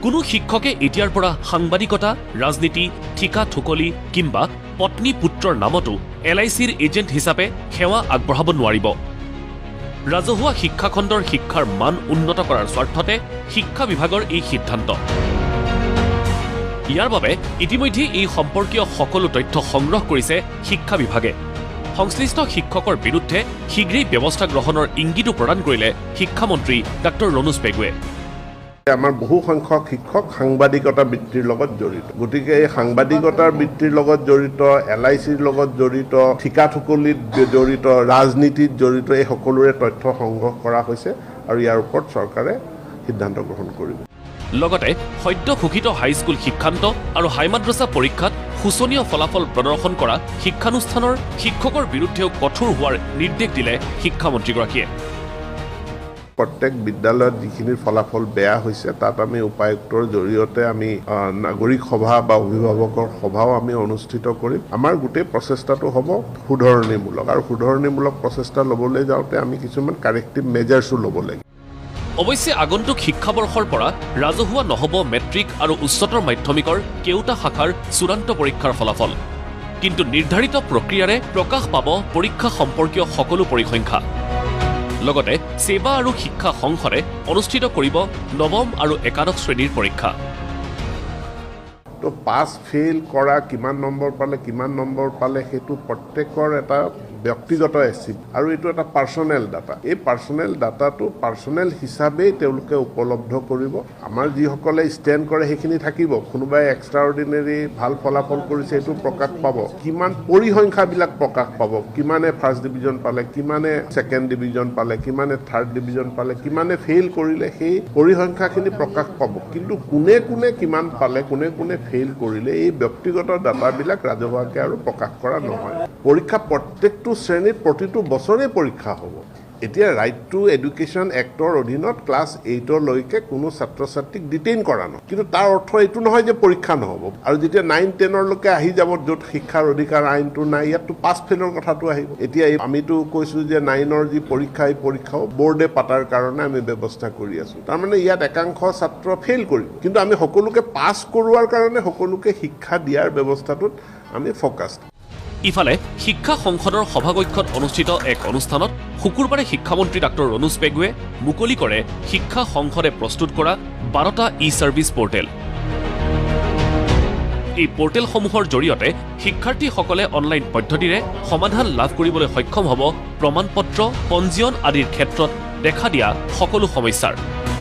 কোনো শিক্ষকে এতিয়াৰ পৰা সাংবাদিকতা, ৰাজনীতি, ঠিকা ঠুকলি কিংবা পত্নী পুত্ৰৰ নামতো LICৰ এজেণ্ট হিচাপে সেৱা আগবঢ়াব নোৱাৰিব। ৰাজহুৱা শিক্ষাখণ্ডৰ শিক্ষাৰ মান উন্নত কৰাৰ স্বাৰ্থতে শিক্ষা বিভাগৰ এই সিদ্ধান্ত। ইয়াৰ বাবে ইতিমধ্যে এই সম্পৰ্কীয় সকলো তথ্য সংগ্ৰহ কৰিছে শিক্ষা বিভাগে। সংশ্লিষ্ট শিক্ষকৰ বিৰুদ্ধে শীঘ্ৰেই ব্যৱস্থা গ্ৰহণৰ ইংগিতো প্ৰদান কৰিলে শিক্ষামন্ত্ৰী ডঃ ৰণোজ পেগুৱে। আমাৰ বহু সংখ্যক শিক্ষক সাংবাদিকতা বৃত্তিৰ লগত জড়িত, গতিকে এই সাংবাদিকতাৰ বৃত্তিৰ লগত জড়িত, LICৰ লগত জড়িত, ঠিকা ঠুকলিত জড়িত, ৰাজনীতিত জড়িত, এই সকলোৰে তথ্য সংগ্ৰহ কৰা হৈছে আৰু ইয়াৰ ওপৰত চৰকাৰে সিদ্ধান্ত গ্ৰহণ কৰিব। লগতে সদ্য ঘোষিত হাইস্কুল শিক্ষান্ত আৰু হাইমাদ্ৰাছা পৰীক্ষাত শোচনীয় ফলাফল প্ৰদৰ্শন কৰা শিক্ষানুষ্ঠানৰ শিক্ষকৰ বিৰুদ্ধেও কঠোৰ হোৱাৰ নিৰ্দেশ দিলে শিক্ষামন্ত্ৰীগৰাকীয়ে। প্ৰত্যেক বিদ্যালয়ত যিখিনিৰ ফলাফল বেয়া হৈছে তাত আমি উপায়ুক্তৰ জৰিয়তে আমি নাগৰিক সভা বা অভিভাৱকৰ সভাও আমি অনুষ্ঠিত কৰিম। আমাৰ গোটেই প্ৰচেষ্টাটো হ'ব শুধৰণিমূলক, আৰু শুধৰণিমূলক প্ৰচেষ্টা ল'বলৈ যাওঁতে আমি কিছুমান কাৰেক্টিভ মেজাৰ্ছো ল'ব লাগিব। অৱশ্যে আগন্তুক শিক্ষাবৰ্ষৰ পৰা ৰাজহুৱা নহ'ব মেট্ৰিক আৰু উচ্চতৰ মাধ্যমিকৰ কেওটা শাখাৰ চূড়ান্ত পৰীক্ষাৰ ফলাফল। কিন্তু নিৰ্ধাৰিত প্ৰক্ৰিয়াৰে প্ৰকাশ পাব পৰীক্ষা সম্পৰ্কীয় সকলো পৰিসংখ্যা। লগতে সেৱা আৰু শিক্ষা সংসদে অনুষ্ঠিত কৰিব নৱম আৰু একাদশ শ্ৰেণীৰ পৰীক্ষা। তো পাছ ফেইল কৰা, কিমান নম্বৰ পালে সেইটো প্ৰত্যেকৰ এটা ব্যক্তিগত এচিভ, আৰু এইটো এটা পাৰ্চনেল ডাটা। এই পাৰ্চনেল ডাটাটো পাৰ্চনেল হিচাপেই তেওঁলোকে উপলব্ধ কৰিব। আমাৰ যিসকলে ষ্টেণ্ড কৰে সেইখিনি থাকিব, কোনোবাই এক্সট্ৰা অৰ্ডিনেৰী ভাল ফলাফল কৰিছে সেইটো প্ৰকাশ পাব, কিমান পৰিসংখ্যাবিলাক প্ৰকাশ পাব, কিমানে ফাৰ্ষ্ট ডিভিজন পালে, কিমানে ছেকেণ্ড ডিভিজন পালে, কিমানে থাৰ্ড ডিভিজন পালে, কিমানে ফেইল কৰিলে, সেই পৰিসংখ্যাখিনি প্ৰকাশ পাব। কিন্তু কোনে কোনে কিমান পালে, কোনে কোনে ফেইল কৰিলে, এই ব্যক্তিগত ডাটাবিলাক ৰাজহুৱাকৈ আৰু প্ৰকাশ কৰা নহয়। পৰীক্ষা প্ৰত্যেকটো শ্ৰেণীত প্ৰতিটো বছৰে পৰীক্ষা হ'ব। এতিয়া ৰাইট টু এডুকেশ্যন এক্টৰ অধীনত ক্লাছ 8লৈকে কোনো ছাত্ৰ ছাত্ৰীক ডিটেইন কৰা নহয়, কিন্তু তাৰ অৰ্থ এইটো নহয় যে পৰীক্ষা নহ'ব। আৰু যেতিয়া 9-10লৈকে আহি যাব, য'ত শিক্ষাৰ অধিকাৰ আইনটো নাই, ইয়াততো পাছ ফেইলৰ কথাটো আহিব। এতিয়া আমিতো কৈছোঁ যে 9ৰ যি পৰীক্ষা, এই পৰীক্ষাও বৰ্ডে পাতাৰ কাৰণে আমি ব্যৱস্থা কৰি আছোঁ। তাৰমানে ইয়াত একাংশ ছাত্ৰ ফেইল কৰিব, কিন্তু আমি সকলোকে পাছ কৰোৱাৰ কাৰণে সকলোকে শিক্ষা দিয়াৰ ব্যৱস্থাটোত আমি ফ'কাছ। ইফালে শিক্ষা সংসদৰ সভাকক্ষত অনুষ্ঠিত এক অনুষ্ঠানত শুকুৰবাৰে শিক্ষামন্ত্ৰী ডঃ ৰণোজ পেগুৱে মুকলি কৰে শিক্ষা সংসদে প্ৰস্তুত কৰা 12টা ই-ছাৰ্ভিচ পৰ্টেল। এই পৰ্টেলসমূহৰ জৰিয়তে শিক্ষাৰ্থীসকলে অনলাইন পদ্ধতিৰে সমাধান লাভ কৰিবলৈ সক্ষম হ'ব প্ৰমাণপত্ৰ, পঞ্জীয়ন আদিৰ ক্ষেত্ৰত দেখা দিয়া সকলো সমস্যাৰ।